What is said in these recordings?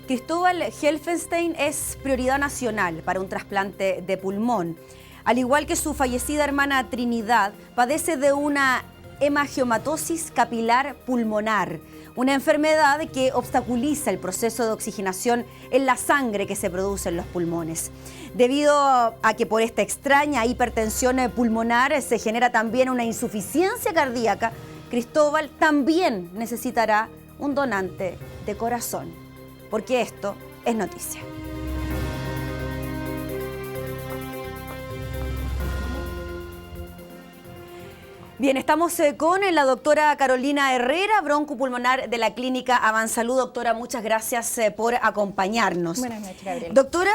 Cristóbal Helfenstein es prioridad nacional para un trasplante de pulmón. Al igual que su fallecida hermana Trinidad, padece de una hemangiomatosis capilar pulmonar, una enfermedad que obstaculiza el proceso de oxigenación en la sangre que se produce en los pulmones. Debido a que por esta extraña hipertensión pulmonar se genera también una insuficiencia cardíaca, Cristóbal también necesitará un donante de corazón, porque esto es noticia. Bien, estamos con la doctora Carolina Herrera, broncopulmonar de la clínica Avansalud. Doctora, muchas gracias por acompañarnos. Buenas noches, Gabriela. Doctora,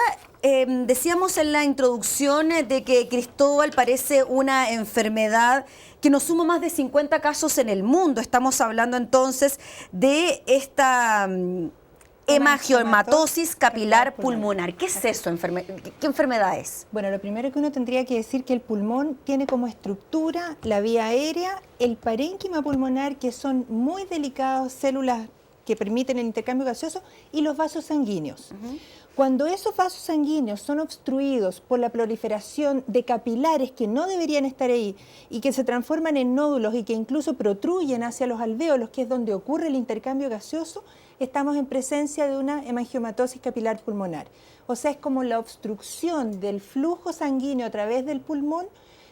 decíamos en la introducción de que Cristóbal parece una enfermedad que nos suma más de 50 casos en el mundo. Estamos hablando entonces de esta hemangiomatosis capilar pulmonar. ¿Qué es eso? ¿Qué enfermedad es? Bueno, lo primero que uno tendría que decir que el pulmón tiene como estructura la vía aérea, el parénquima pulmonar, que son muy delicadas células que permiten el intercambio gaseoso, y los vasos sanguíneos. Cuando esos vasos sanguíneos son obstruidos por la proliferación de capilares que no deberían estar ahí y que se transforman en nódulos y que incluso protruyen hacia los alvéolos, que es donde ocurre el intercambio gaseoso, estamos en presencia de una hemangiomatosis capilar pulmonar. O sea, es como la obstrucción del flujo sanguíneo a través del pulmón,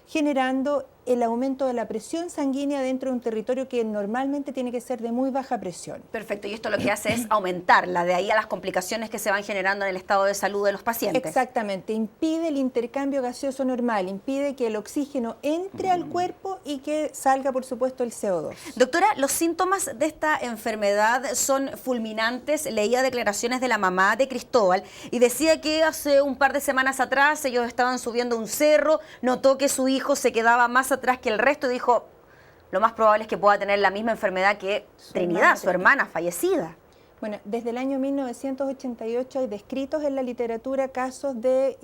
generando el aumento de la presión sanguínea dentro de un territorio que normalmente tiene que ser de muy baja presión. Perfecto, y esto lo que hace es aumentarla, de ahí a las complicaciones que se van generando en el estado de salud de los pacientes. Exactamente, impide el intercambio gaseoso normal, impide que el oxígeno entre al cuerpo y que salga, por supuesto, el CO2. Doctora, los síntomas de esta enfermedad son fulminantes. Leía declaraciones de la mamá de Cristóbal y decía que hace un par de semanas atrás ellos estaban subiendo un cerro, notó que su hijo se quedaba más atrás que el resto y dijo, lo más probable es que pueda tener la misma enfermedad que Trinidad, su hermana fallecida. Bueno, desde el año 1988 hay descritos en la literatura casos de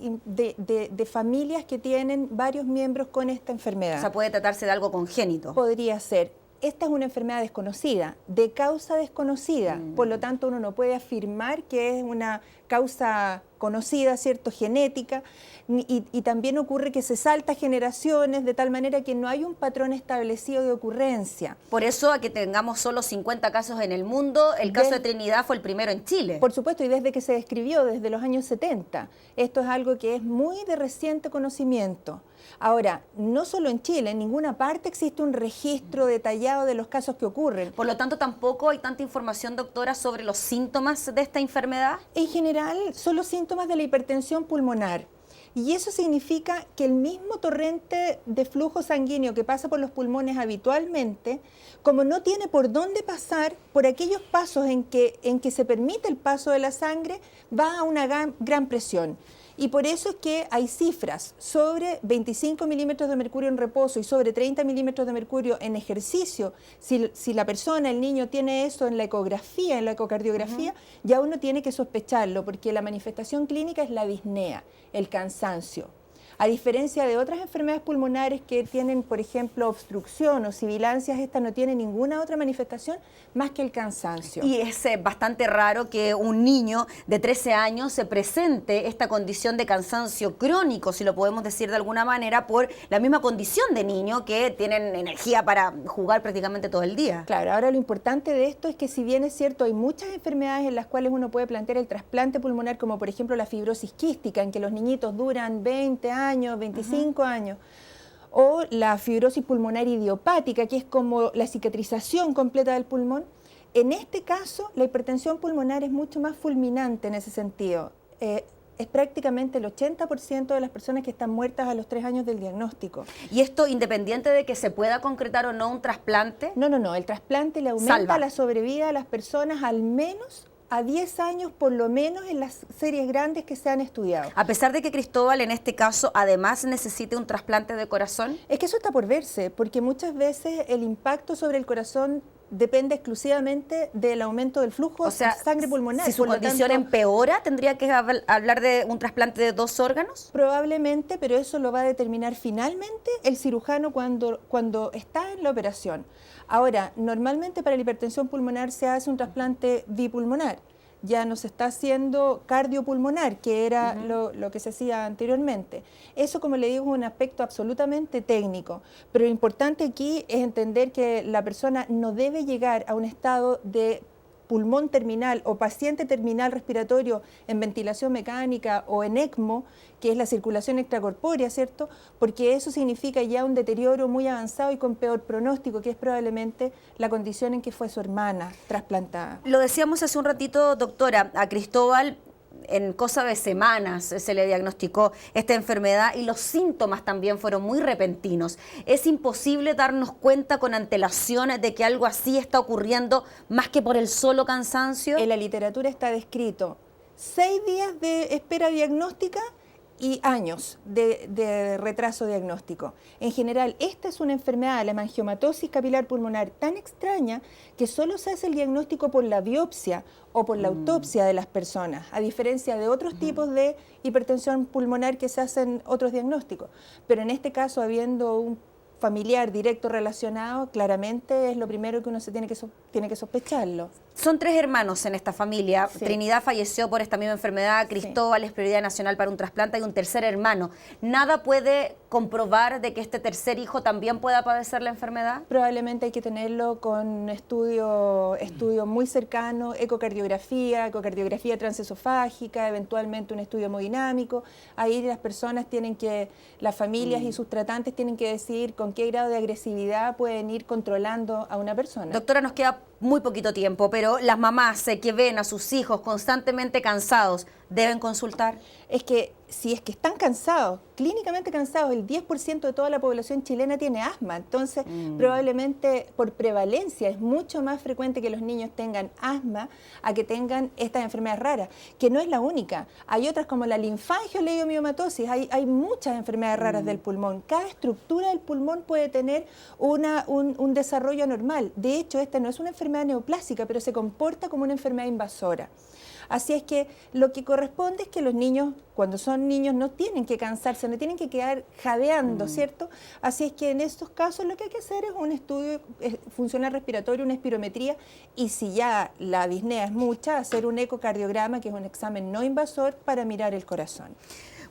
familias que tienen varios miembros con esta enfermedad. O sea, puede tratarse de algo congénito. Podría ser. Esta es una enfermedad desconocida, de causa desconocida, por lo tanto uno no puede afirmar que es una causa conocida, ¿cierto?, genética, y también ocurre que se salta generaciones de tal manera que no hay un patrón establecido de ocurrencia. Por eso, a que tengamos solo 50 casos en el mundo, el caso de Trinidad fue el primero en Chile. Por supuesto, y desde que se describió, desde los años 70. Esto es algo que es muy de reciente conocimiento. Ahora, no solo en Chile, en ninguna parte existe un registro detallado de los casos que ocurren. Por lo tanto, tampoco hay tanta información, doctora, sobre los síntomas de esta enfermedad. En general, son los síntomas de la hipertensión pulmonar. Y eso significa que el mismo torrente de flujo sanguíneo que pasa por los pulmones habitualmente, como no tiene por dónde pasar, por aquellos pasos en que se permite el paso de la sangre, va a una gran presión. Y por eso es que hay cifras sobre 25 milímetros de mercurio en reposo y sobre 30 milímetros de mercurio en ejercicio. Si la persona, el niño, tiene eso en la ecografía, en la ecocardiografía, ya uno tiene que sospecharlo, porque la manifestación clínica es la disnea, el cansancio. A diferencia de otras enfermedades pulmonares que tienen, por ejemplo, obstrucción o sibilancias, esta no tiene ninguna otra manifestación más que el cansancio. Y es bastante raro que un niño de 13 años se presente esta condición de cansancio crónico, si lo podemos decir de alguna manera, por la misma condición de niño que tienen energía para jugar prácticamente todo el día. Claro, ahora lo importante de esto es que, si bien es cierto, hay muchas enfermedades en las cuales uno puede plantear el trasplante pulmonar, como por ejemplo la fibrosis quística, en que los niñitos duran 20 años, 25 años, o la fibrosis pulmonar idiopática, que es como la cicatrización completa del pulmón. En este caso, la hipertensión pulmonar es mucho más fulminante en ese sentido. Es prácticamente el 80% de las personas que están muertas a los 3 años del diagnóstico. ¿Y esto independiente de que se pueda concretar o no un trasplante? No, el trasplante le aumenta la sobrevida a las personas al menos a 10 años por lo menos en las series grandes que se han estudiado. A pesar de que Cristóbal en este caso además necesite un trasplante de corazón. Es que eso está por verse, porque muchas veces el impacto sobre el corazón depende exclusivamente del aumento del flujo de sangre pulmonar. Si su condición empeora, ¿tendría que hablar de un trasplante de 2 órganos? Probablemente, pero eso lo va a determinar finalmente el cirujano cuando está en la operación. Ahora, normalmente para la hipertensión pulmonar se hace un trasplante bipulmonar. ya no se está haciendo cardiopulmonar, que era lo que se hacía anteriormente. Eso, como le digo, es un aspecto absolutamente técnico, pero lo importante aquí es entender que la persona no debe llegar a un estado de pulmón terminal o paciente terminal respiratorio en ventilación mecánica o en ECMO, que es la circulación extracorpórea, ¿cierto? Porque eso significa ya un deterioro muy avanzado y con peor pronóstico, que es probablemente la condición en que fue su hermana trasplantada. Lo decíamos hace un ratito, doctora, a Cristóbal en cosa de semanas se le diagnosticó esta enfermedad y los síntomas también fueron muy repentinos. ¿Es imposible darnos cuenta con antelación de que algo así está ocurriendo más que por el solo cansancio? En la literatura está descrito 6 días de espera diagnóstica y años de retraso diagnóstico. En general, esta es una enfermedad, la hemangiomatosis capilar pulmonar, tan extraña que solo se hace el diagnóstico por la biopsia o por la autopsia de las personas, a diferencia de otros tipos de hipertensión pulmonar que se hacen otros diagnósticos. Pero en este caso, habiendo un familiar directo relacionado, claramente es lo primero que uno tiene que sospecharlo. Son 3 hermanos en esta familia. Sí. Trinidad falleció por esta misma enfermedad, Cristóbal es prioridad nacional para un trasplante y un tercer hermano. ¿Nada puede comprobar de que este tercer hijo también pueda padecer la enfermedad? Probablemente hay que tenerlo con estudio muy cercano, ecocardiografía transesofágica, eventualmente un estudio hemodinámico. Ahí las familias y sus tratantes tienen que decidir con qué grado de agresividad pueden ir controlando a una persona. Doctora, nos queda muy poquito tiempo, pero las mamás que ven a sus hijos constantemente cansados, ¿deben consultar? Es que si es que están cansados, clínicamente cansados, el 10% de toda la población chilena tiene asma, entonces probablemente por prevalencia es mucho más frecuente que los niños tengan asma a que tengan estas enfermedades raras, que no es la única. Hay otras como la linfangioleiomyomatosis, hay muchas enfermedades raras del pulmón. Cada estructura del pulmón puede tener un desarrollo anormal. De hecho, esta no es una enfermedad neoplásica, pero se comporta como una enfermedad invasora. Así es que lo que corresponde es que los niños, cuando son niños, no tienen que cansarse, no tienen que quedar jadeando, ¿cierto? Así es que en estos casos lo que hay que hacer es un estudio funcional respiratorio, una espirometría, y si ya la disnea es mucha, hacer un ecocardiograma, que es un examen no invasor para mirar el corazón.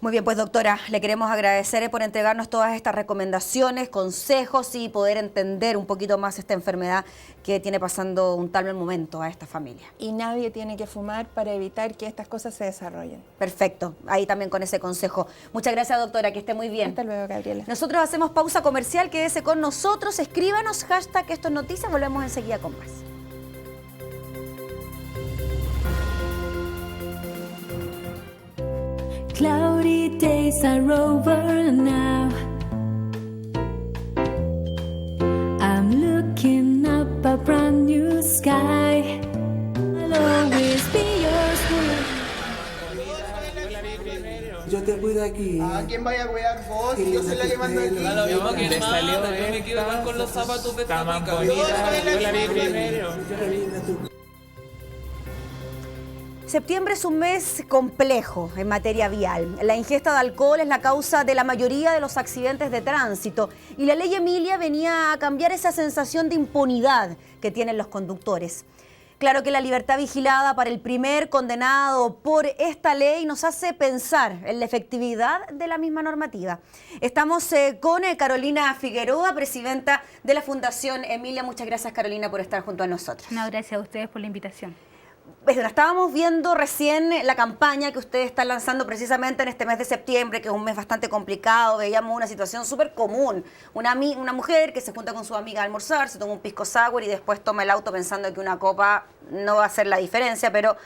Muy bien, pues doctora, le queremos agradecer por entregarnos todas estas recomendaciones, consejos y poder entender un poquito más esta enfermedad que tiene pasando un tal momento a esta familia. Y nadie tiene que fumar para evitar que estas cosas se desarrollen. Perfecto, ahí también con ese consejo. Muchas gracias, doctora, que esté muy bien. Hasta luego, Gabriela. Nosotros hacemos pausa comercial, quédese con nosotros, escríbanos, hashtag Esto es Noticias, volvemos enseguida con más. Cloudy days are over now. I'm looking up a brand new sky. I'll always be yours. Yo te cuido aquí. ¿A quién vaya a cuidar vos? Yo soy la que mando aquí. A la misma que Le hermana, salió yo me quiero ver con los zapatos de esta más pica. bonita. Yo la vi primero. Yo la vi en tu... Septiembre es un mes complejo en materia vial. La ingesta de alcohol es la causa de la mayoría de los accidentes de tránsito y la ley Emilia venía a cambiar esa sensación de impunidad que tienen los conductores. Claro que la libertad vigilada para el primer condenado por esta ley nos hace pensar en la efectividad de la misma normativa. Estamos con Carolina Figueroa, presidenta de la Fundación Emilia. Muchas gracias, Carolina, por estar junto a nosotros. No, gracias a ustedes por la invitación. Estábamos viendo recién la campaña que ustedes están lanzando precisamente en este mes de septiembre, que es un mes bastante complicado. Veíamos una situación súper común. Una mujer que se junta con su amiga a almorzar, se toma un pisco sour y después toma el auto pensando que una copa no va a hacer la diferencia, pero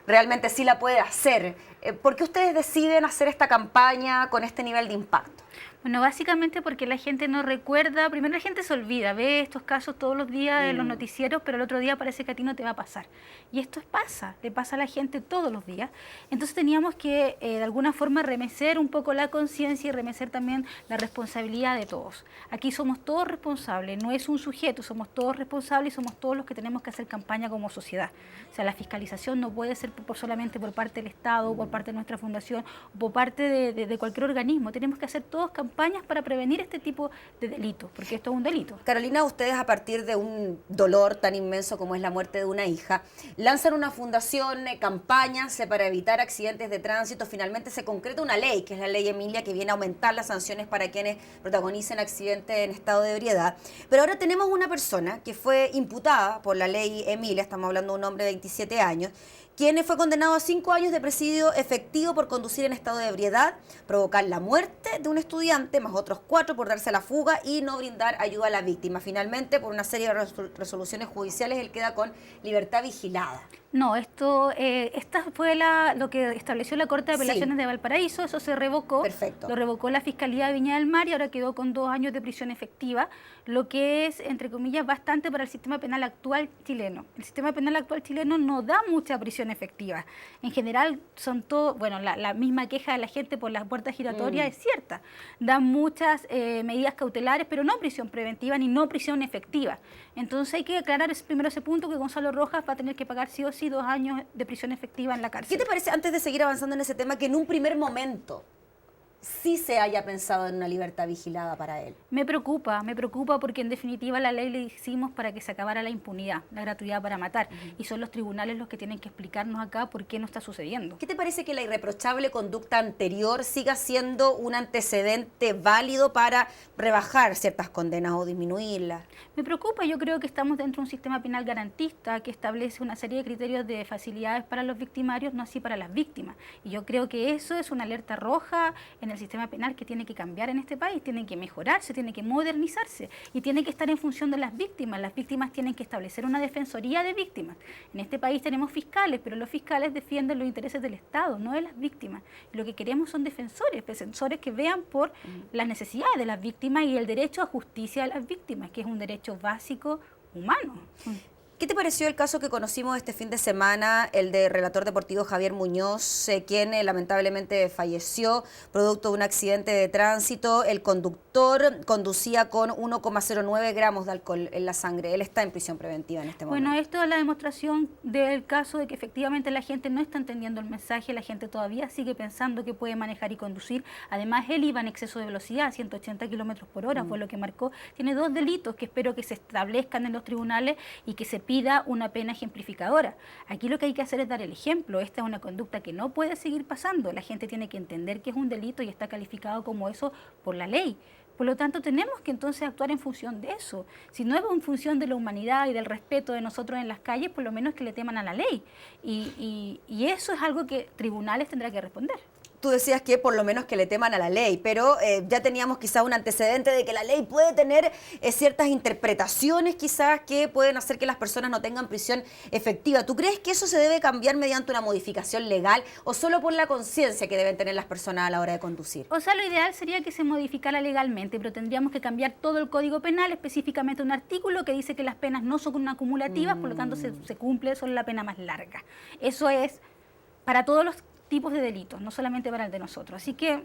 realmente sí la puede hacer. ¿Por qué ustedes deciden hacer esta campaña con este nivel de impacto? Bueno, básicamente porque la gente no recuerda, primero la gente se olvida, ve estos casos todos los días en los noticieros, pero el otro día parece que a ti no te va a pasar. Y esto pasa, le pasa a la gente todos los días. Entonces teníamos que de alguna forma remecer un poco la conciencia y remecer también la responsabilidad de todos. Aquí somos todos responsables, no es un sujeto, somos todos responsables y somos todos los que tenemos que hacer campaña como sociedad. O sea, la fiscalización no puede ser solamente por parte del Estado, por parte de nuestra fundación, o por parte de cualquier organismo. Tenemos que hacer todos campaña campañas para prevenir este tipo de delitos, porque esto es un delito. Carolina, ustedes a partir de un dolor tan inmenso como es la muerte de una hija, lanzan una fundación, campañas para evitar accidentes de tránsito. Finalmente se concreta una ley, que es la ley Emilia, que viene a aumentar las sanciones para quienes protagonicen accidentes en estado de ebriedad. Pero ahora tenemos una persona que fue imputada por la ley Emilia, estamos hablando de un hombre de 27 años, quien fue condenado a 5 años de presidio efectivo por conducir en estado de ebriedad, provocar la muerte de un estudiante, más otros 4 por darse a la fuga y no brindar ayuda a la víctima. Finalmente, por una serie de resoluciones judiciales, él queda con libertad vigilada. No, esta fue lo que estableció la Corte de Apelaciones de Valparaíso, eso se revocó. Perfecto. Lo revocó la Fiscalía de Viña del Mar y ahora quedó con 2 años de prisión efectiva, lo que es, entre comillas, bastante para el sistema penal actual chileno. El sistema penal actual chileno no da mucha prisión efectiva. En general son todo, bueno, la misma queja de la gente por las puertas giratorias es cierta. Dan muchas medidas cautelares, pero no prisión preventiva ni no prisión efectiva. Entonces hay que aclarar primero ese punto, que Gonzalo Rojas va a tener que pagar sí o sí 2 años de prisión efectiva en la cárcel. ¿Qué te parece, antes de seguir avanzando en ese tema, que en un primer momento sí se haya pensado en una libertad vigilada para él? Me preocupa porque en definitiva la ley le hicimos para que se acabara la impunidad, la gratuidad para matar, y son los tribunales los que tienen que explicarnos acá por qué no está sucediendo. ¿Qué te parece que la irreprochable conducta anterior siga siendo un antecedente válido para rebajar ciertas condenas o disminuirlas? Me preocupa, yo creo que estamos dentro de un sistema penal garantista que establece una serie de criterios de facilidades para los victimarios, no así para las víctimas. Y yo creo que eso es una alerta roja en el sistema penal que tiene que cambiar en este país, tiene que mejorarse, tiene que modernizarse y tiene que estar en función de las víctimas. Las víctimas tienen que establecer una defensoría de víctimas. En este país tenemos fiscales, pero los fiscales defienden los intereses del Estado, no de las víctimas. Y lo que queremos son defensores que vean por las necesidades de las víctimas y el derecho a justicia de las víctimas, que es un derecho básico humano. ¿Qué te pareció el caso que conocimos este fin de semana, el del relator deportivo Javier Muñoz, quien lamentablemente falleció producto de un accidente de tránsito? El conductor conducía con 1,09 gramos de alcohol en la sangre. Él está en prisión preventiva en este momento. Bueno, esto es la demostración del caso de que efectivamente la gente no está entendiendo el mensaje, la gente todavía sigue pensando que puede manejar y conducir. Además, él iba en exceso de velocidad, 180 kilómetros por hora, fue lo que marcó. Tiene 2 delitos que espero que se establezcan en los tribunales y que se pida una pena ejemplificadora. Aquí lo que hay que hacer es dar el ejemplo. Esta es una conducta que no puede seguir pasando. La gente tiene que entender que es un delito y está calificado como eso por la ley. Por lo tanto, tenemos que entonces actuar en función de eso. Si no es en función de la humanidad y del respeto de nosotros en las calles, por lo menos que le teman a la ley. Y eso es algo que tribunales tendrán que responder. Tú decías que por lo menos que le teman a la ley, pero ya teníamos quizás un antecedente de que la ley puede tener ciertas interpretaciones quizás que pueden hacer que las personas no tengan prisión efectiva. ¿Tú crees que eso se debe cambiar mediante una modificación legal o solo por la conciencia que deben tener las personas a la hora de conducir? O sea, lo ideal sería que se modificara legalmente, pero tendríamos que cambiar todo el Código Penal, específicamente un artículo que dice que las penas no son acumulativas, por lo tanto se cumple solo la pena más larga. Eso es para todos los tipos de delitos, no solamente para el de nosotros. Así que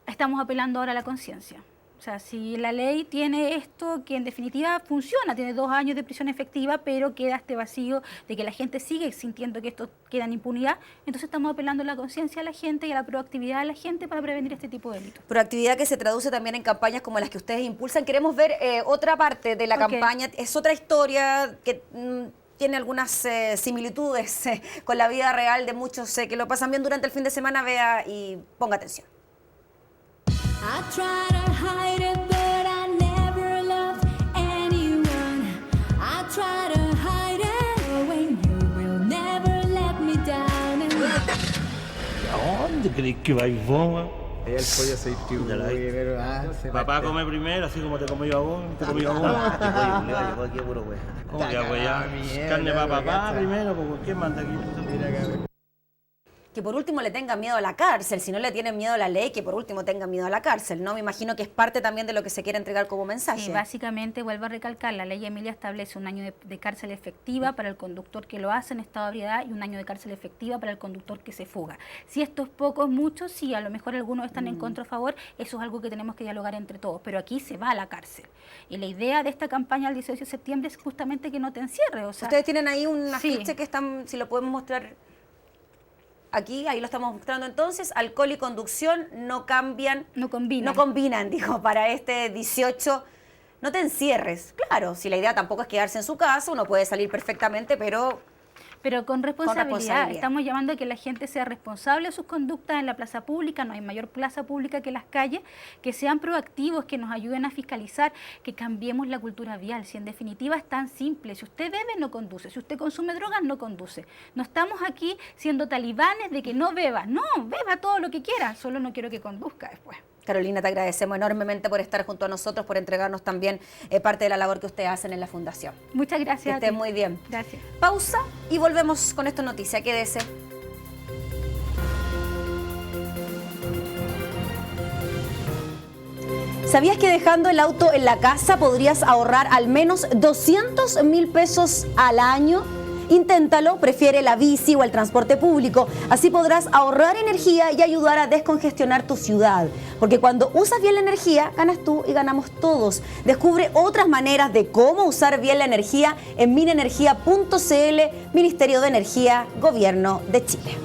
estamos apelando ahora a la conciencia. O sea, si la ley tiene esto, que en definitiva funciona, tiene 2 años de prisión efectiva, pero queda este vacío de que la gente sigue sintiendo que esto queda en impunidad, entonces estamos apelando a la conciencia de la gente y a la proactividad de la gente para prevenir este tipo de delitos. Proactividad que se traduce también en campañas como las que ustedes impulsan. Queremos ver otra parte de la campaña, es otra historia que tiene algunas similitudes con la vida real de muchos que lo pasan bien durante el fin de semana. Vea y ponga atención. I try to hide it, but I never loved anyone. I try to hide it when you will never let me down. ¿A dónde crees que vais vos? El pollo aceitú. Papá come primero, así como te comí a vos, te comí a vos. Llegó aquí a puro wea. ¿Cómo que ya? Carne para papá primero, porque ¿quién manda aquí? Que por último le tengan miedo a la cárcel, si no le tienen miedo a la ley, que por último tengan miedo a la cárcel, ¿no? Me imagino que es parte también de lo que se quiere entregar como mensaje. Sí, básicamente, vuelvo a recalcar, la ley Emilia establece un año de cárcel efectiva para el conductor que lo hace en estado de ebriedad y un año de cárcel efectiva para el conductor que se fuga. Si esto es poco, es mucho, sí, a lo mejor algunos están en contra o a favor, eso es algo que tenemos que dialogar entre todos, pero aquí se va a la cárcel. Y la idea de esta campaña el 18 de septiembre es justamente que no te encierre. O sea, ustedes tienen ahí un afiche que están, si lo podemos mostrar. aquí, ahí lo estamos mostrando entonces, alcohol y conducción no cambian. No combinan. No combinan, digo, para este 18. No te encierres. Claro, si la idea tampoco es quedarse en su casa, uno puede salir perfectamente, pero con responsabilidad. responsabilidad. Estamos llamando a que la gente sea responsable de sus conductas en la plaza pública, no hay mayor plaza pública que las calles, que sean proactivos, que nos ayuden a fiscalizar, que cambiemos la cultura vial. Si en definitiva es tan simple, si usted bebe, no conduce, si usted consume drogas, no conduce. No estamos aquí siendo talibanes de que no beba, no, beba todo lo que quiera, solo no quiero que conduzca después. Carolina, te agradecemos enormemente por estar junto a nosotros, por entregarnos también parte de la labor que ustedes hacen en la Fundación. Muchas gracias. Que estés muy bien. Gracias. Pausa y volvemos con esta noticia. Quédese. ¿Sabías que dejando el auto en la casa podrías ahorrar al menos 200.000 pesos al año? Inténtalo, prefiere la bici o el transporte público. Así podrás ahorrar energía y ayudar a descongestionar tu ciudad. Porque cuando usas bien la energía, ganas tú y ganamos todos. Descubre otras maneras de cómo usar bien la energía en minenergia.cl, Ministerio de Energía, Gobierno de Chile.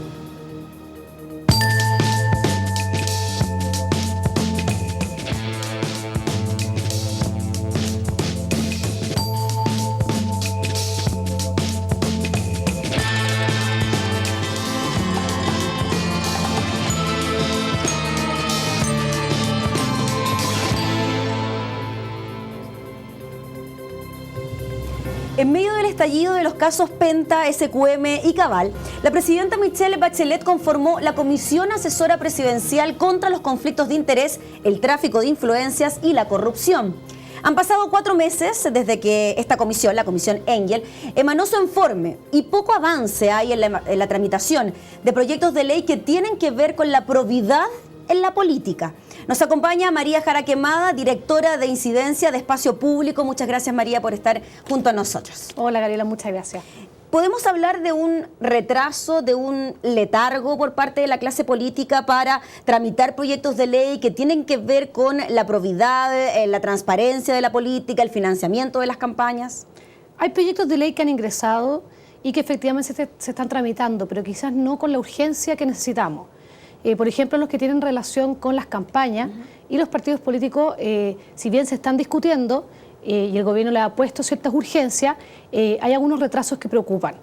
En medio del estallido de los casos Penta, SQM y Cabal, la presidenta Michelle Bachelet conformó la Comisión Asesora Presidencial contra los Conflictos de Interés, el Tráfico de Influencias y la Corrupción. Han pasado 4 meses desde que esta comisión, la Comisión Engel, emanó su informe y poco avance hay en la tramitación de proyectos de ley que tienen que ver con la probidad en la política. Nos acompaña María Jara Quemada, directora de Incidencia de Espacio Público. Muchas gracias, María, por estar junto a nosotros. Hola, Gabriela, muchas gracias. ¿Podemos hablar de un retraso, de un letargo por parte de la clase política para tramitar proyectos de ley que tienen que ver con la probidad, la transparencia de la política, el financiamiento de las campañas? Hay proyectos de ley que han ingresado y que efectivamente se están tramitando, pero quizás no con la urgencia que necesitamos. Por ejemplo, los que tienen relación con las campañas y los partidos políticos, si bien se están discutiendo y el gobierno le ha puesto ciertas urgencias, hay algunos retrasos que preocupan.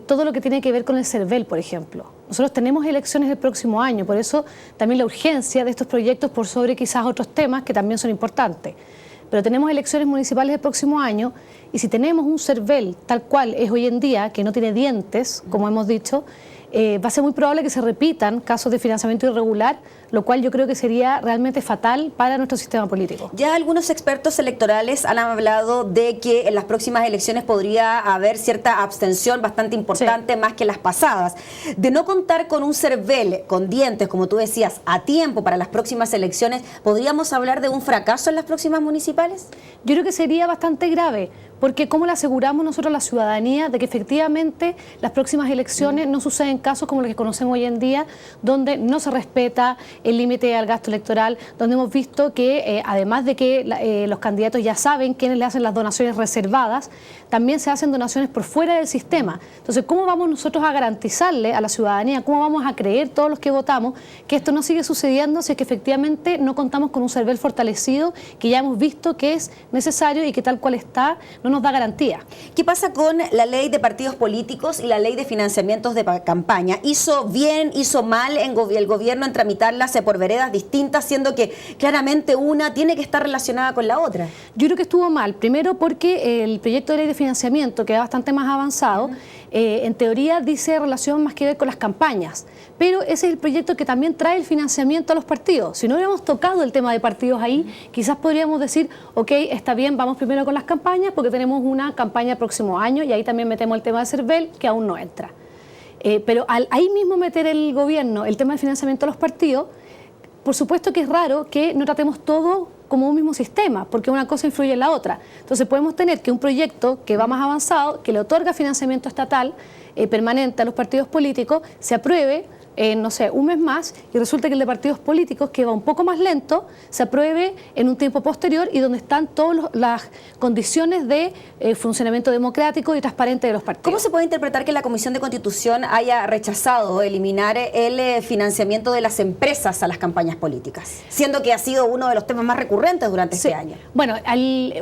Todo lo que tiene que ver con el CERVEL, por ejemplo. Nosotros tenemos elecciones el próximo año, por eso también la urgencia de estos proyectos por sobre quizás otros temas que también son importantes. Pero tenemos elecciones municipales el próximo año y si tenemos un CERVEL tal cual es hoy en día, que no tiene dientes, como hemos dicho, va a ser muy probable que se repitan casos de financiamiento irregular, lo cual yo creo que sería realmente fatal para nuestro sistema político. Ya algunos expertos electorales han hablado de que en las próximas elecciones podría haber cierta abstención bastante importante, más que las pasadas. De no contar con un CERVEL con dientes, como tú decías, a tiempo para las próximas elecciones, ¿podríamos hablar de un fracaso en las próximas municipales? Yo creo que sería bastante grave, porque ¿cómo le aseguramos nosotros a la ciudadanía de que efectivamente las próximas elecciones no suceden casos como los que conocemos hoy en día, donde no se respeta el límite al gasto electoral, donde hemos visto que además de que los candidatos ya saben quiénes le hacen las donaciones reservadas, también se hacen donaciones por fuera del sistema? Entonces, ¿cómo vamos nosotros a garantizarle a la ciudadanía, cómo vamos a creer todos los que votamos que esto no sigue sucediendo si es que efectivamente no contamos con un CERVEL fortalecido que ya hemos visto que es necesario y que tal cual está no nos da garantía? ¿Qué pasa con la ley de partidos políticos y la ley de financiamientos de campaña? ¿Hizo bien, hizo mal el gobierno en tramitarlas por veredas distintas, siendo que claramente una tiene que estar relacionada con la otra? Yo creo que estuvo mal, primero porque el proyecto de ley de financiamiento, que es bastante más avanzado, en teoría dice relación más que ver con las campañas, pero ese es el proyecto que también trae el financiamiento a los partidos. Si no hubiéramos tocado el tema de partidos ahí, quizás podríamos decir, ok, está bien, vamos primero con las campañas porque tenemos una campaña el próximo año y ahí también metemos el tema de CERVEL, que aún no entra. Pero al ahí mismo meter el gobierno el tema del financiamiento a los partidos, por supuesto que es raro que no tratemos todo como un mismo sistema, porque una cosa influye en la otra. Entonces podemos tener que un proyecto que va más avanzado, que le otorga financiamiento estatal permanente a los partidos políticos, se apruebe, no sé, un mes más, y resulta que el de partidos políticos, que va un poco más lento, se apruebe en un tiempo posterior y donde están todas las condiciones de funcionamiento democrático y transparente de los partidos. ¿Cómo se puede interpretar que la Comisión de Constitución haya rechazado eliminar el financiamiento de las empresas a las campañas políticas, siendo que ha sido uno de los temas más recurrentes durante este año? Bueno,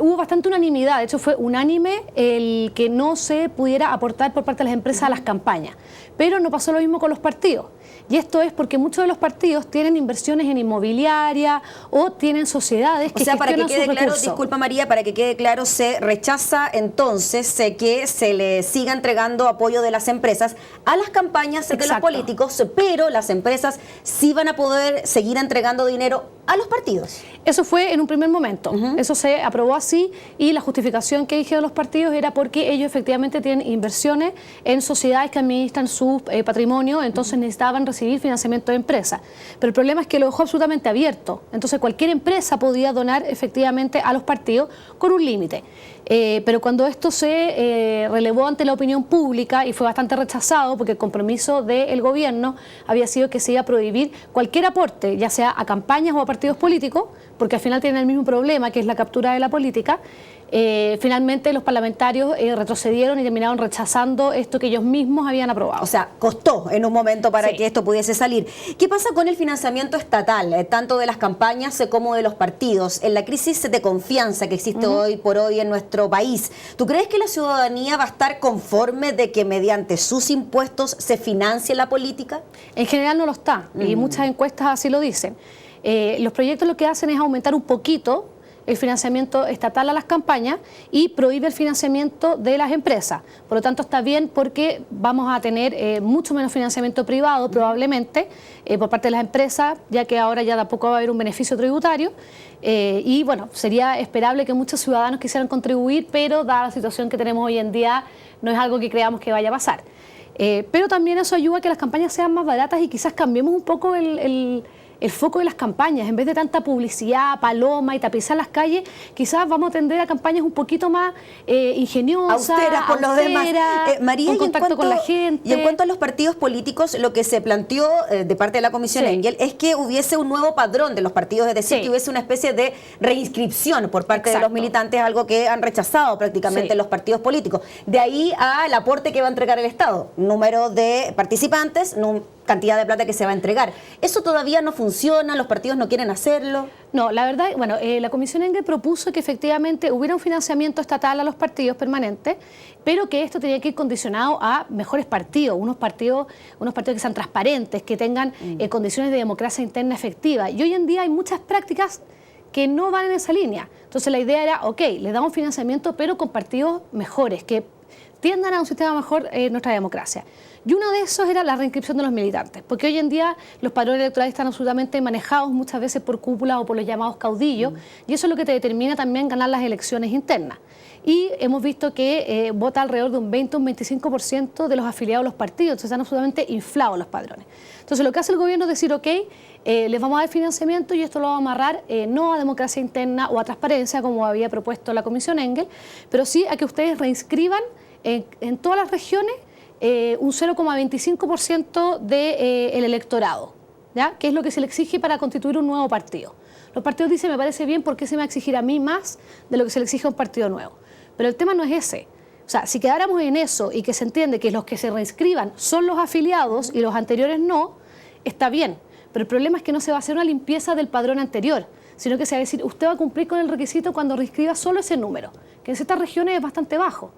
hubo bastante unanimidad, de hecho fue unánime el que no se pudiera aportar por parte de las empresas a las campañas, pero no pasó lo mismo con los partidos. Y esto es porque muchos de los partidos tienen inversiones en inmobiliaria o tienen sociedades que para que quede claro, recursos. disculpa María, para que quede claro, se rechaza entonces que se le siga entregando apoyo de las empresas a las campañas de los políticos, pero las empresas sí van a poder seguir entregando dinero a los partidos. Eso fue en un primer momento, eso se aprobó así, y la justificación que dijeron los partidos era porque ellos efectivamente tienen inversiones en sociedades que administran su patrimonio, entonces necesitaban recibir financiamiento de empresas. Pero el problema es que lo dejó absolutamente abierto, entonces cualquier empresa podía donar efectivamente a los partidos con un límite. Pero cuando esto se relevó ante la opinión pública y fue bastante rechazado, porque el compromiso del gobierno había sido que se iba a prohibir cualquier aporte, ya sea a campañas o a partidos políticos, porque al final tienen el mismo problema, que es la captura de la política. Finalmente los parlamentarios retrocedieron y terminaron rechazando esto que ellos mismos habían aprobado. O sea, costó en un momento para que esto pudiese salir. ¿Qué pasa con el financiamiento estatal, tanto de las campañas como de los partidos? En la crisis de confianza que existe hoy por hoy en nuestro país, ¿tú crees que la ciudadanía va a estar conforme de que mediante sus impuestos se financie la política? En general no lo está, y muchas encuestas así lo dicen. Los proyectos lo que hacen es aumentar un poquito el financiamiento estatal a las campañas y prohíbe el financiamiento de las empresas. Por lo tanto, está bien porque vamos a tener mucho menos financiamiento privado probablemente por parte de las empresas, ya que ahora ya tampoco va a haber un beneficio tributario. Y bueno, sería esperable que muchos ciudadanos quisieran contribuir, pero dada la situación que tenemos hoy en día, no es algo que creamos que vaya a pasar. Pero también eso ayuda a que las campañas sean más baratas y quizás cambiemos un poco el foco de las campañas. En vez de tanta publicidad, paloma y tapizar las calles, quizás vamos a tender a campañas un poquito más ingeniosas, austeras por los demás. María, con contacto con la gente. Y en cuanto a los partidos políticos, lo que se planteó de parte de la Comisión Engel es que hubiese un nuevo padrón de los partidos, es decir, que hubiese una especie de reinscripción por parte de los militantes, algo que han rechazado prácticamente los partidos políticos. De ahí al aporte que va a entregar el Estado, número de participantes, cantidad de plata que se va a entregar. Eso todavía no funciona, los partidos no quieren hacerlo. No, la verdad, bueno, la Comisión Engel propuso que efectivamente hubiera un financiamiento estatal a los partidos permanentes, pero que esto tenía que ir condicionado a mejores partidos, unos partidos que sean transparentes, que tengan condiciones de democracia interna efectiva. Y hoy en día hay muchas prácticas que no van en esa línea. Entonces la idea era, ok, les damos financiamiento, pero con partidos mejores, que tiendan a un sistema mejor en nuestra democracia. Y uno de esos era la reinscripción de los militantes, porque hoy en día los padrones electorales están absolutamente manejados muchas veces por cúpulas o por los llamados caudillos, y eso es lo que te determina también ganar las elecciones internas. Y hemos visto que vota alrededor de un 20 o un 25% de los afiliados a los partidos, entonces están absolutamente inflados los padrones. Entonces lo que hace el gobierno es decir, ok, les vamos a dar financiamiento y esto lo va a amarrar no a democracia interna o a transparencia, como había propuesto la Comisión Engel, pero sí a que ustedes reinscriban en todas las regiones un 0,25% del electorado, ¿ya? Que es lo que se le exige para constituir un nuevo partido. Los partidos dicen, me parece bien, ¿por qué se me va a exigir a mí más de lo que se le exige a un partido nuevo? Pero el tema no es ese. O sea, si quedáramos en eso y que se entiende que los que se reinscriban son los afiliados y los anteriores no, está bien. Pero el problema es que no se va a hacer una limpieza del padrón anterior, sino que se va a decir, usted va a cumplir con el requisito cuando reinscriba solo ese número, que en ciertas regiones es bastante bajo.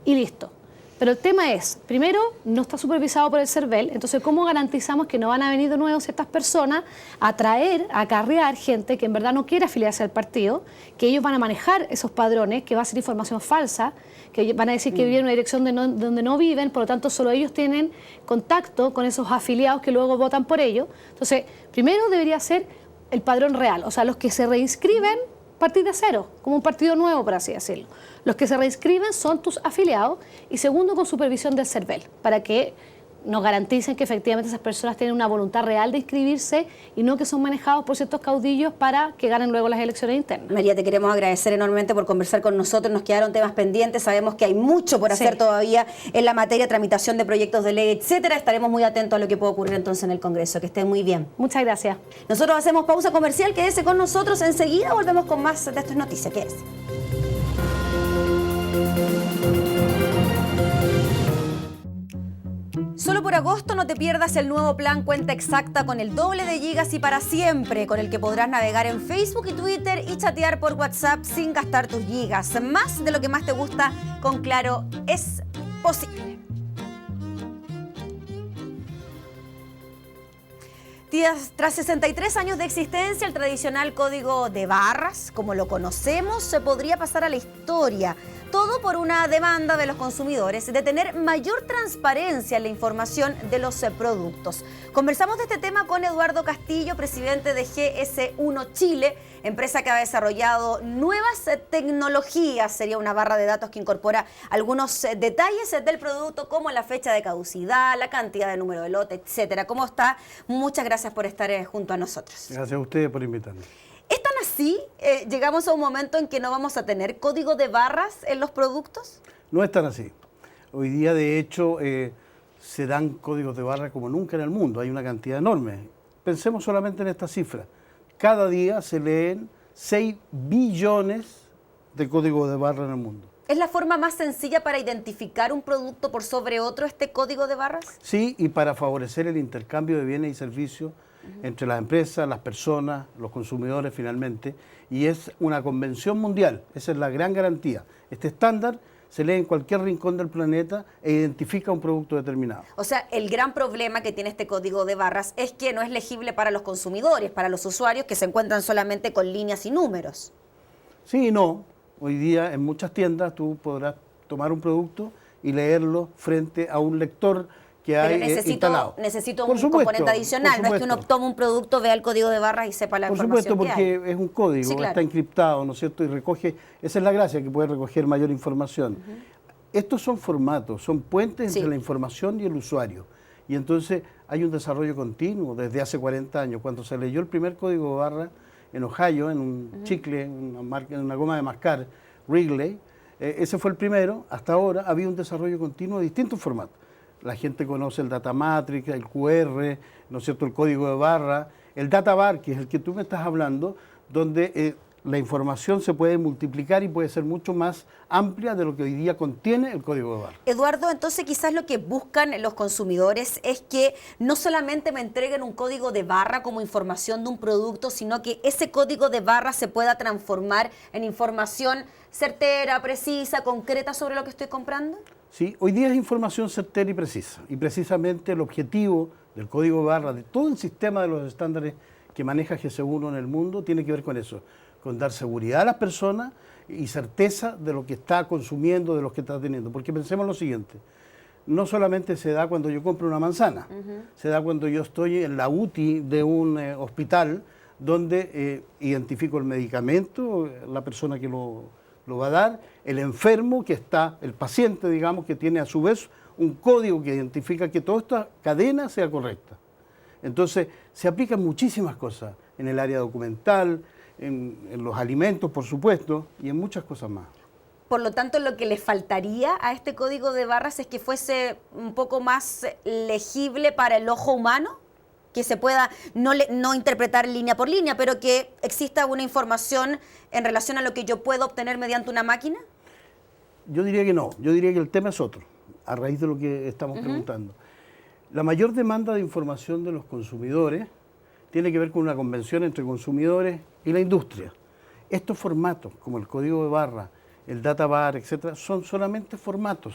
Y listo. Pero el tema es, primero, no está supervisado por el CERVEL, entonces ¿cómo garantizamos que no van a venir de nuevo ciertas personas a acarrear gente que en verdad no quiere afiliarse al partido, que ellos van a manejar esos padrones, que va a ser información falsa, que van a decir que viven en una dirección donde no viven, por lo tanto solo ellos tienen contacto con esos afiliados que luego votan por ellos? Entonces, primero debería ser el padrón real, o sea, los que se reinscriben partir de cero, como un partido nuevo, por así decirlo. Los que se reinscriben son tus afiliados y segundo, con supervisión del CERVEL, para que nos garanticen que efectivamente esas personas tienen una voluntad real de inscribirse y no que son manejados por ciertos caudillos para que ganen luego las elecciones internas. María, te queremos agradecer enormemente por conversar con nosotros. Nos quedaron temas pendientes, sabemos que hay mucho por hacer todavía en la materia, tramitación de proyectos de ley, etcétera. Estaremos muy atentos a lo que pueda ocurrir entonces en el Congreso. Que estén muy bien. Muchas gracias. Nosotros hacemos pausa comercial, quédese con nosotros, enseguida volvemos con más de estas noticias. Quédese. Solo por agosto no te pierdas el nuevo plan Cuenta Exacta con el doble de gigas y para siempre, con el que podrás navegar en Facebook y Twitter y chatear por WhatsApp sin gastar tus gigas. Más de lo que más te gusta con Claro es posible. Tras 63 años de existencia, el tradicional código de barras, como lo conocemos, se podría pasar a la historia. Todo por una demanda de los consumidores de tener mayor transparencia en la información de los productos. Conversamos de este tema con Eduardo Castillo, presidente de GS1 Chile, empresa que ha desarrollado nuevas tecnologías. Sería una barra de datos que incorpora algunos detalles del producto, como la fecha de caducidad, la cantidad de número de lote, etcétera. ¿Cómo está? Muchas gracias por estar junto a nosotros. Gracias a ustedes por invitarme. ¿Es tan así? ¿Llegamos a un momento en que no vamos a tener código de barras en los productos? No es tan así. Hoy día, de hecho, se dan códigos de barra como nunca en el mundo. Hay una cantidad enorme. Pensemos solamente en esta cifra. Cada día se leen 6 billones de códigos de barra en el mundo. ¿Es la forma más sencilla para identificar un producto por sobre otro, este código de barras? Sí, y para favorecer el intercambio de bienes y servicios entre las empresas, las personas, los consumidores finalmente, y es una convención mundial, esa es la gran garantía. Este estándar se lee en cualquier rincón del planeta e identifica un producto determinado. O sea, el gran problema que tiene este código de barras es que no es legible para los consumidores, para los usuarios que se encuentran solamente con líneas y números. Sí y no. Hoy día en muchas tiendas tú podrás tomar un producto y leerlo frente a un lector que hay instalado. Necesito un componente adicional, no es que uno tome un producto, vea el código de barras y sepa la información. Por supuesto, porque es un código, sí, claro, está encriptado, ¿no es cierto? Y recoge, esa es la gracia, que puede recoger mayor información. Estos son formatos, son puentes entre la información y el usuario. Y entonces hay un desarrollo continuo desde hace 40 años. Cuando se leyó el primer código de barra en Ohio, en un chicle, en una goma de mascar, Wrigley, ese fue el primero. Hasta ahora había un desarrollo continuo de distintos formatos. La gente conoce el Data Matrix, el QR, ¿no es cierto?, el código de barra, el Data Bar, que es el que tú me estás hablando, donde la información se puede multiplicar y puede ser mucho más amplia de lo que hoy día contiene el código de barra. Eduardo, entonces quizás lo que buscan los consumidores es que no solamente me entreguen un código de barra como información de un producto, sino que ese código de barra se pueda transformar en información certera, precisa, concreta sobre lo que estoy comprando. Sí, hoy día es información certera y precisa. Y precisamente el objetivo del código de barra, de todo el sistema de los estándares que maneja GS1 en el mundo, tiene que ver con eso, con dar seguridad a las personas y certeza de lo que está consumiendo, de lo que está teniendo. Porque pensemos lo siguiente, no solamente se da cuando yo compro una manzana, se da cuando yo estoy en la UTI de un hospital donde identifico el medicamento, la persona que lo va a dar, el enfermo que está, el paciente, digamos, que tiene a su vez un código que identifica que toda esta cadena sea correcta. Entonces, se aplican muchísimas cosas en el área documental, en los alimentos, por supuesto, y en muchas cosas más. Por lo tanto, lo que le faltaría a este código de barras es que fuese un poco más legible para el ojo humano, que se pueda no interpretar línea por línea, pero que exista una información en relación a lo que yo puedo obtener mediante una máquina. Yo diría que no, yo diría que el tema es otro, a raíz de lo que estamos preguntando. La mayor demanda de información de los consumidores tiene que ver con una convención entre consumidores y la industria. Estos formatos, como el código de barra, el data bar, etcétera, son solamente formatos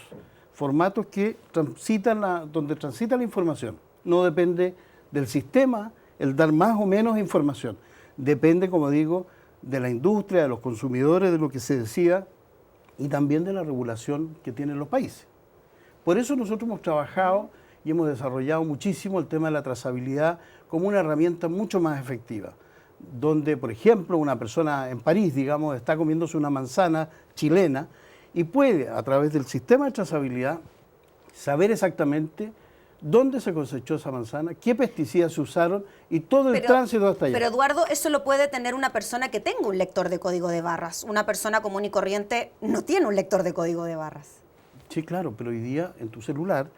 que transitan donde transita la información. No depende del sistema el dar más o menos información. Depende, como digo, de la industria, de los consumidores, de lo que se decida y también de la regulación que tienen los países. Por eso nosotros hemos trabajado y hemos desarrollado muchísimo el tema de la trazabilidad como una herramienta mucho más efectiva, donde, por ejemplo, una persona en París, digamos, está comiéndose una manzana chilena y puede, a través del sistema de trazabilidad, saber exactamente dónde se cosechó esa manzana, qué pesticidas se usaron y todo el tránsito hasta allá. Pero Eduardo, eso lo puede tener una persona que tenga un lector de código de barras. Una persona común y corriente no tiene un lector de código de barras. Sí, claro, pero hoy día en tu celular,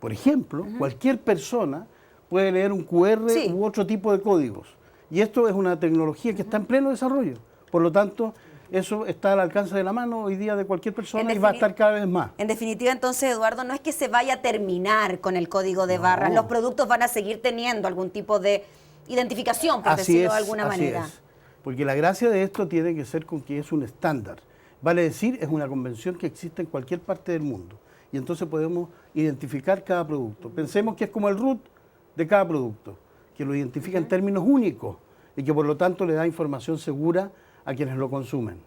por ejemplo, cualquier persona puede leer un QR u otro tipo de códigos. Y esto es una tecnología que está en pleno desarrollo. Por lo tanto, eso está al alcance de la mano hoy día de cualquier persona y va a estar cada vez más. En definitiva, entonces, Eduardo, no es que se vaya a terminar con el código de barras. Los productos van a seguir teniendo algún tipo de identificación, por decirlo de alguna manera. Es. Porque la gracia de esto tiene que ser con que es un estándar. Vale decir, es una convención que existe en cualquier parte del mundo. Y entonces podemos identificar cada producto. Pensemos que es como el root de cada producto, que lo identifica en términos únicos y que por lo tanto le da información segura a quienes lo consumen.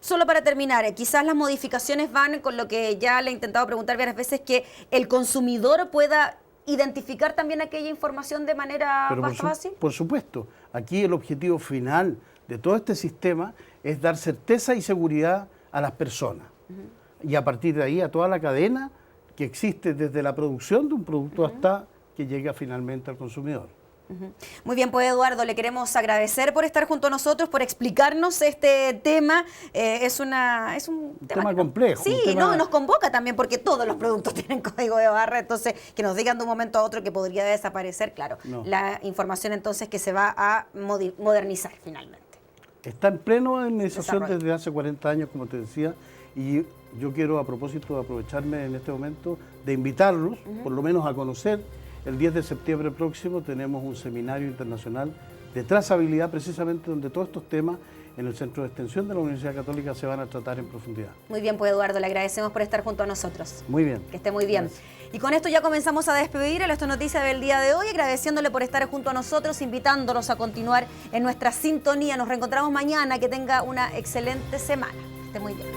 Solo para terminar, quizás las modificaciones van con lo que ya le he intentado preguntar varias veces, que el consumidor pueda identificar también aquella información de manera más fácil. Por supuesto, aquí el objetivo final de todo este sistema es dar certeza y seguridad a las personas. Y a partir de ahí a toda la cadena que existe desde la producción de un producto hasta que llega finalmente al consumidor. Muy bien, pues Eduardo, le queremos agradecer por estar junto a nosotros, por explicarnos este tema. Es un tema complejo. Sí, no, nos convoca también porque todos los productos tienen código de barra, entonces que nos digan de un momento a otro que podría desaparecer, claro, la información entonces que se va a modernizar finalmente. Está en pleno modernización desde hace 40 años, como te decía, y yo quiero a propósito aprovecharme en este momento de invitarlos, por lo menos a conocer. El 10 de septiembre próximo tenemos un seminario internacional de trazabilidad, precisamente donde todos estos temas en el Centro de Extensión de la Universidad Católica se van a tratar en profundidad. Muy bien, pues Eduardo, le agradecemos por estar junto a nosotros. Muy bien. Que esté muy bien. Gracias. Y con esto ya comenzamos a despedir a esta noticia del día de hoy, agradeciéndole por estar junto a nosotros, invitándonos a continuar en nuestra sintonía. Nos reencontramos mañana, que tenga una excelente semana. Que esté muy bien.